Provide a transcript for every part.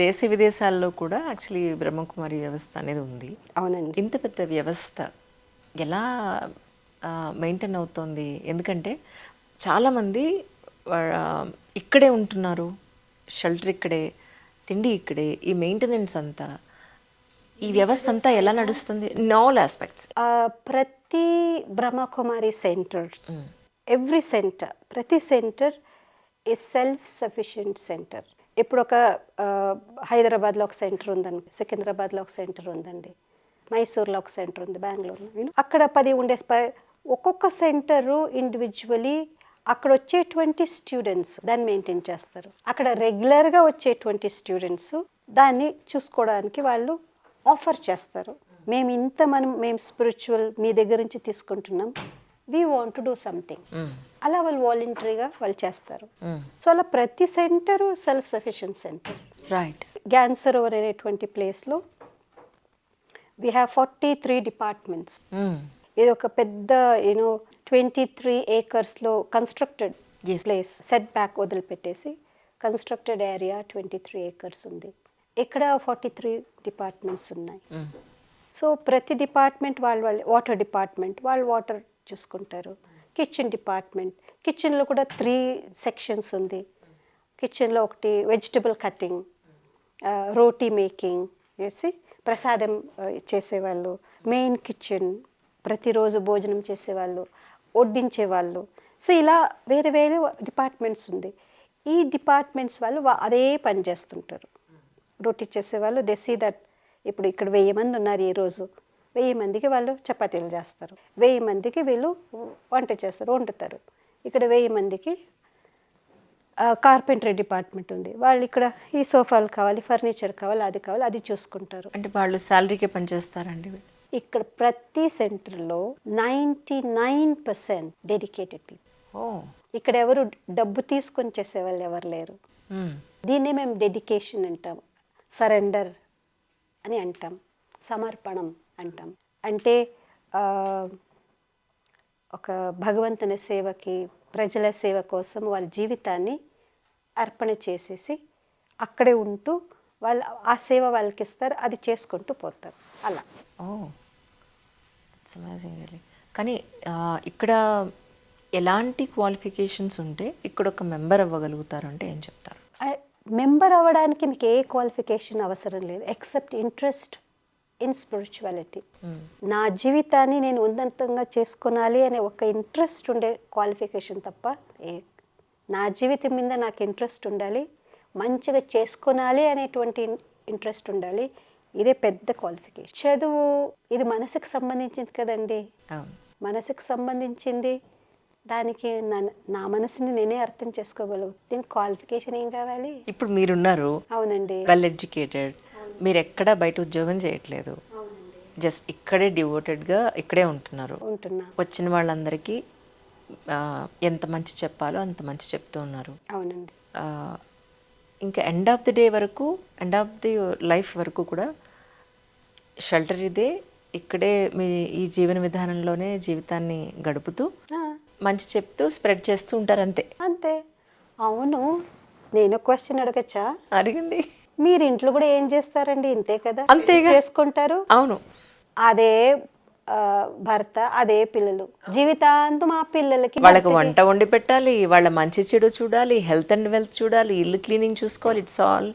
దేశ విదేశాల్లో కూడా యాక్చువల్లీ బ్రహ్మకుమారి వ్యవస్థ అనేది ఉంది. అవునండి. ఇంత పెద్ద వ్యవస్థ ఎలా మెయింటైన్ అవుతోంది? ఎందుకంటే చాలామంది ఇక్కడే ఉంటున్నారు, షెల్టర్ ఇక్కడే, తిండి ఇక్కడే, ఈ మెయింటెనెన్స్ అంతా, ఈ వ్యవస్థ అంతా ఎలా నడుస్తుంది ఇన్ ఆల్ ఆస్పెక్ట్స్? ప్రతి బ్రహ్మకుమారి సెంటర్, ఎవ్రీ సెంటర్, ప్రతి centre a self sufficient centre. ఇప్పుడు ఒక హైదరాబాద్లో ఒక సెంటర్ ఉందండి, సికింద్రాబాద్లో ఒక సెంటర్ ఉందండి, మైసూర్లో ఒక సెంటర్ ఉంది, బెంగళూరులో. అక్కడ 10 ఉండే ఒక్కొక్క సెంటరు ఇండివిజువలీ అక్కడ వచ్చేటువంటి స్టూడెంట్స్ దాన్ని మెయింటైన్ చేస్తారు. అక్కడ రెగ్యులర్గా వచ్చేటువంటి స్టూడెంట్స్ దాన్ని చూసుకోవడానికి వాళ్ళు ఆఫర్ చేస్తారు. మేము స్పిరిచువల్ మీ దగ్గర నుంచి తీసుకుంటున్నాం, we want to do something. అలా వాళ్ళు వాలంటరీగా వాళ్ళు చేస్తారు. సో అలా ప్రతి centre self sufficient centre. Right. Gyan Sarovar అనేటువంటి ప్లేస్లో వీ హ్యావ్ 43 డిపార్ట్మెంట్స్. ఇది ఒక పెద్ద 23 ఏకర్స్లో కన్స్ట్రక్టెడ్ ప్లేస్. సెట్ బ్యాక్ వదిలిపెట్టేసి కన్స్ట్రక్టెడ్ ఏరియా 23 ఏకర్స్ ఉంది. ఇక్కడ 43 డిపార్ట్మెంట్స్ ఉన్నాయి. సో ప్రతి డిపార్ట్మెంట్ వాళ్ళు వాటర్ డిపార్ట్మెంట్ వాళ్ళు వాటర్ చూసుకుంటారు. కిచెన్ డిపార్ట్మెంట్, కిచెన్లో కూడా 3 సెక్షన్స్ ఉంది. కిచెన్లో ఒకటి వెజిటబుల్ కటింగ్, రోటీ మేకింగ్ చేసి ప్రసాదం చేసేవాళ్ళు, మెయిన్ కిచెన్, ప్రతిరోజు భోజనం చేసేవాళ్ళు, వడ్డించేవాళ్ళు. సో ఇలా వేరే వేరే డిపార్ట్మెంట్స్ ఉంది. ఈ డిపార్ట్మెంట్స్ వాళ్ళు అదే పని చేస్తుంటారు. రోటీ చేసేవాళ్ళు దే సీ దట్ ఇప్పుడు ఇక్కడ 1000 మంది ఉన్నారు, ఈరోజు 1000 మందికి వాళ్ళు చపాతీలు చేస్తారు, 1000 మందికి వీళ్ళు వంట చేస్తారు, వండుతారు. ఇక్కడ 1000 మందికి కార్పెంటరీ డిపార్ట్మెంట్ ఉంది, వాళ్ళు ఇక్కడ ఈ సోఫాలు కావాలి, ఫర్నిచర్ కావాలి, అది కావాలి, అది చూసుకుంటారు. అంటే వాళ్ళు శాలరీకే పనిచేస్తారండి? ఇక్కడ ప్రతి సెంటర్లో 99% డెడికేటెడ్ పీపుల్. ఇక్కడ ఎవరు డబ్బు తీసుకొని చేసేవాళ్ళు ఎవరు లేరు. దీన్నే మేము డెడికేషన్ అంటాం, సరెండర్ అని అంటాం, సమర్పణం అంటాం. అంటే ఒక భగవంతుని సేవకి, ప్రజల సేవ కోసం వాళ్ళ జీవితాన్ని అర్పణ చేసేసి అక్కడే ఉంటూ వాళ్ళు ఆ సేవ వాళ్ళకి ఇస్తారు, అది చేసుకుంటూ పోతారు అలా. It's amazing really. కానీ ఇక్కడ ఎలాంటి క్వాలిఫికేషన్స్ ఉంటే ఇక్కడ ఒక మెంబర్ అవ్వగలుగుతారు అంటే ఏం చెప్తారు? మెంబర్ అవ్వడానికి మీకు ఏ క్వాలిఫికేషన్ అవసరం లేదు, ఎక్సెప్ట్ ఇంట్రెస్ట్ ఇన్ స్పిరిచువాలిటీ. నా జీవితాన్ని నేను ఉన్నతంగా చేసుకునాలి అనే ఒక ఇంట్రెస్ట్ ఉండే క్వాలిఫికేషన్ తప్ప, నా జీవితం మీద నాకు ఇంట్రెస్ట్ ఉండాలి, మంచిగా చేసుకునాలి అనేటువంటి ఇంట్రెస్ట్ ఉండాలి. ఇదే పెద్ద క్వాలిఫికేషన్. చదువు ఇది మనసుకు సంబంధించింది కదండి, మనసుకు సంబంధించింది. దానికి నా మనసుని నేనే అర్థం చేసుకోగలవు. దీనికి క్వాలిఫికేషన్ ఏం కావాలి? ఇప్పుడు మీరున్నారు, అవునండి, వెల్ ఎడ్యుకేటెడ్, మీరు ఎక్కడ బయట ఉద్యోగం చేయట్లేదు, జస్ట్ ఇక్కడే డివోటెడ్గా ఇక్కడే ఉంటున్నారు. వచ్చిన వాళ్ళందరికీ ఎంత మంచి చెప్పాలో అంత మంచి చెప్తూ ఉన్నారు. అవునండి. ఇంకా ఎండ్ ఆఫ్ ది డే వరకు, ఎండ్ ఆఫ్ ది లైఫ్ వరకు కూడా షెల్టర్ ఇదే, ఇక్కడే మీ ఈ జీవన విధానంలోనే జీవితాన్ని గడుపుతూ మంచి చెప్తూ స్ప్రెడ్ చేస్తూ ఉంటారు. అంతే అంతే. అవును, నేను క్వశ్చన్ అడగచ్చా? అడగండి. మీరు ఇంట్లో కూడా ఏం చేస్తారండి? ఇంతే కదా, అంతేగా చేసుకుంటారు. అవును, అదే భర్త, అదే పిల్లలు, జీవితాంతం ఆ పిల్లలకి వాళ్ళకి వంట వండి పెట్టాలి, వాళ్ళ మంచి చెడు చూడాలి, హెల్త్ అండ్ వెల్త్ చూడాలి, ఇల్లు క్లీనింగ్ చూసుకోవాలి. ఇట్స్ ఆల్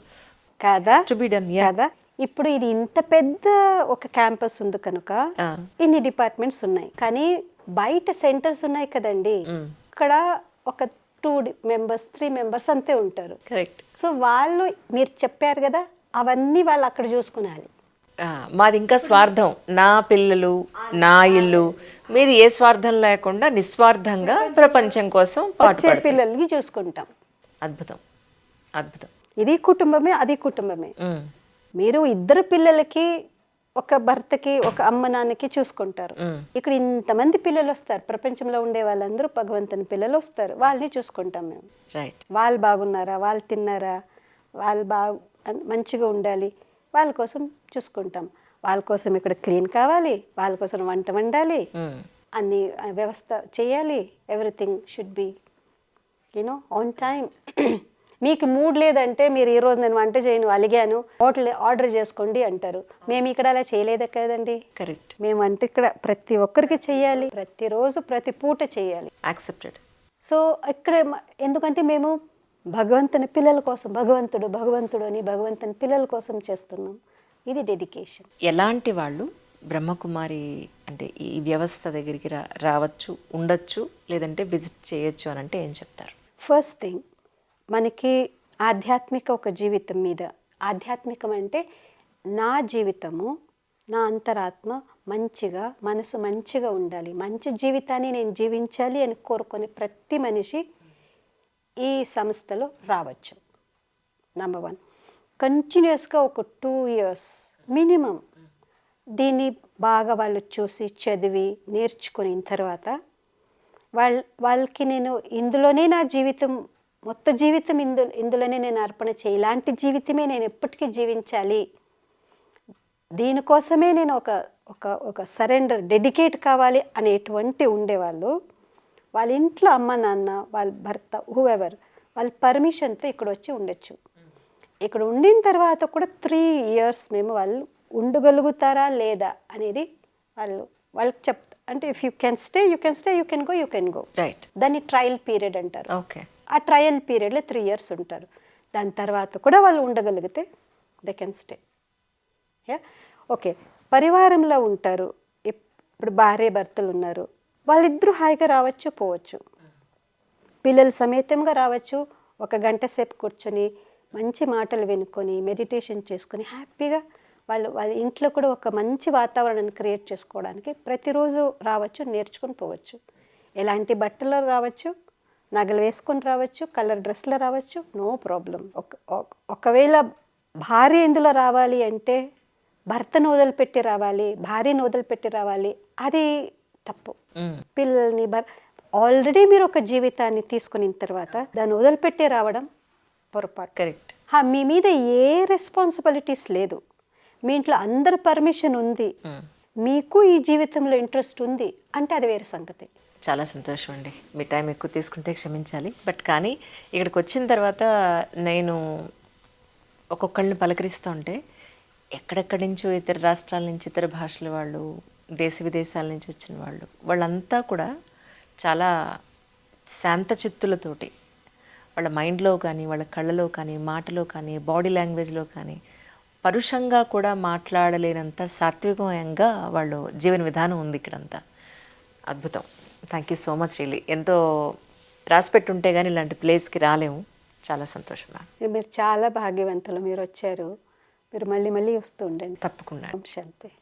కదా టు బి డన్. కదా. ఇప్పుడు ఇది ఇంత పెద్ద ఒక క్యాంపస్ ఉంది కనుక ఇన్ని డిపార్ట్మెంట్స్ ఉన్నాయి. కానీ బయట సెంటర్స్ ఉన్నాయి కదండి, ఇక్కడ ఒక 2 మెంబర్స్ 3 మెంబర్స్ అంతే ఉంటారు. కరెక్ట్. సో వాళ్ళు మీరు చెప్పారు కదా, అవన్నీ వాళ్ళు అక్కడ చూసుకునాలి. మాది ఇంకా స్వార్థం, నా పిల్లలు, నా ఇల్లు, మీది ఏ స్వార్థం లేకుండా నిస్వార్థంగా ప్రపంచం కోసం పాటుపడే పిల్లలకి చూసుకుంటాం. అద్భుతం, అద్భుతం. ఇది కుటుంబమే, అది కుటుంబమే. మీరు 2 పిల్లలకి, ఒక భర్తకి, ఒక అమ్మ నాన్నకి చూసుకుంటారు. ఇక్కడ ఇంతమంది పిల్లలు వస్తారు, ప్రపంచంలో ఉండే వాళ్ళందరూ భగవంతుని పిల్లలు వస్తారు, వాళ్ళని చూసుకుంటాం మేము. రైట్. వాళ్ళు బాగున్నారా, వాళ్ళు తిన్నారా, వాళ్ళు మంచిగా ఉండాలి, వాళ్ళ కోసం చూసుకుంటాం. వాళ్ళ కోసం ఇక్కడ క్లీన్ కావాలి, వాళ్ళ కోసం వంట వండాలి, అన్ని వ్యవస్థ చేయాలి. Everything should be on time. మీకు మూడ్ లేదంటే మీరు ఈరోజు నేను వంట చేయను అలిగాను హోటల్ ఆర్డర్ చేసుకోండి అంటారు. మేము ఇక్కడ అలా చేయలేదు కదండి. కరెక్ట్. మేము వంట ఇక్కడ ప్రతి ఒక్కరికి చేయాలి, ప్రతిరోజు ప్రతి పూట చేయాలి. యాక్సెప్టెడ్. సో ఇక్కడ ఎందుకంటే మేము భగవంతుని పిల్లల కోసం, భగవంతుడు భగవంతుడు అని భగవంతుని పిల్లల కోసం చేస్తున్నాం. ఇది డెడికేషన్. ఎలాంటి వాళ్ళు బ్రహ్మకుమారి అంటే ఈ వ్యవస్థ దగ్గరికి రావచ్చు, ఉండొచ్చు, లేదంటే విజిట్ చేయొచ్చు అని అంటే ఏం చెప్తారు? ఫస్ట్ థింగ్, మనకి ఆధ్యాత్మిక ఒక జీవితం మీద, ఆధ్యాత్మికం అంటే నా జీవితము, నా అంతరాత్మ మంచిగా, మనసు మంచిగా ఉండాలి, మంచి జీవితాన్ని నేను జీవించాలి అని కోరుకునే ప్రతి మనిషి ఈ సంస్థలో రావచ్చు. నెంబర్ 1. కంటిన్యూస్గా ఒక 2 years మినిమం దీన్ని బాగా వాళ్ళు చూసి చదివి నేర్చుకున్న తర్వాత వాళ్ళకి నేను ఇందులోనే నా జీవితం, మొత్తం జీవితం ఇందులోనే నేను అర్పణ చేయాలి, ఇలాంటి జీవితమే నేను ఎప్పటికీ జీవించాలి, దీనికోసమే నేను ఒక సరెండర్ డెడికేట్ కావాలి అనేటువంటి ఉండేవాళ్ళు వాళ్ళ ఇంట్లో అమ్మ నాన్న వాళ్ళ భర్త హూఎవర్ వాళ్ళ పర్మిషన్తో ఇక్కడ వచ్చి ఉండొచ్చు. ఇక్కడ ఉండిన తర్వాత కూడా 3 years మేము వాళ్ళు ఉండగలుగుతారా లేదా అనేది వాళ్ళకి అంటే if you can stay you can go. Right. దాన్ని ట్రయల్ పీరియడ్ అంటారు. ఓకే. ఆ ట్రయల్ పీరియడ్లో 3 years ఉంటారు. దాని తర్వాత కూడా వాళ్ళు ఉండగలిగితే దే కెన్ స్టే. ఓకే. పరివారంలో ఉంటారు, ఇప్పుడు భార్య భర్తలు ఉన్నారు, వాళ్ళిద్దరూ హాయిగా రావచ్చు పోవచ్చు, పిల్లల సమేతంగా రావచ్చు, 1 గంట సేపు కూర్చొని మంచి మాటలు వినుకొని మెడిటేషన్ చేసుకొని హ్యాపీగా వాళ్ళ ఇంట్లో కూడా ఒక మంచి వాతావరణాన్ని క్రియేట్ చేసుకోవడానికి ప్రతిరోజు రావచ్చు, నేర్చుకొని పోవచ్చు. ఎలాంటి బట్టలు రావచ్చు, నగలు వేసుకొని రావచ్చు, కలర్ డ్రెస్లో రావచ్చు, నో ప్రాబ్లం. ఒకవేళ భార్య ఇందులో రావాలి అంటే భర్తను వదిలిపెట్టి రావాలి, భార్యను వదిలిపెట్టి రావాలి, అది తప్పు. పిల్లల్ని ఆల్రెడీ మీరు ఒక జీవితాన్ని తీసుకున్న తర్వాత దాన్ని వదిలిపెట్టి రావడం పొరపాటు. కరెక్ట్. మీ మీద ఏ రెస్పాన్సిబిలిటీస్ లేదు, మీ ఇంట్లో అందరి పర్మిషన్ ఉంది, మీకు ఈ జీవితంలో ఇంట్రెస్ట్ ఉంది అంటే అది వేరే సంగతి. చాలా సంతోషం అండి. మీ టైం ఎక్కువ తీసుకుంటే క్షమించాలి. బట్ కానీ ఇక్కడికి వచ్చిన తర్వాత నేను ఒక్కొక్కళ్ళని పలకరిస్తూ ఉంటే ఎక్కడెక్కడి నుంచో ఇతర రాష్ట్రాల నుంచి, ఇతర భాషల వాళ్ళు, దేశ విదేశాల నుంచి వచ్చిన వాళ్ళంతా కూడా చాలా శాంత చిత్తులతోటి వాళ్ళ మైండ్లో కానీ, వాళ్ళ కళ్ళలో కానీ, మాటలో కానీ, బాడీ లాంగ్వేజ్లో కానీ పరుషంగా కూడా మాట్లాడలేనంత సాత్వికంగా వాళ్ళు జీవన విధానం ఉంది ఇక్కడంతా. అద్భుతం. Thank you so much really. ఎంతో రాసిపెట్టుంటే కానీ ఇలాంటి ప్లేస్కి రాలేము. చాలా సంతోషం. మీరు చాలా భాగ్యవంతులు, మీరు వచ్చారు, మీరు మళ్ళీ మళ్ళీ వస్తూ ఉండండి. తప్పకుండా. శాంతి.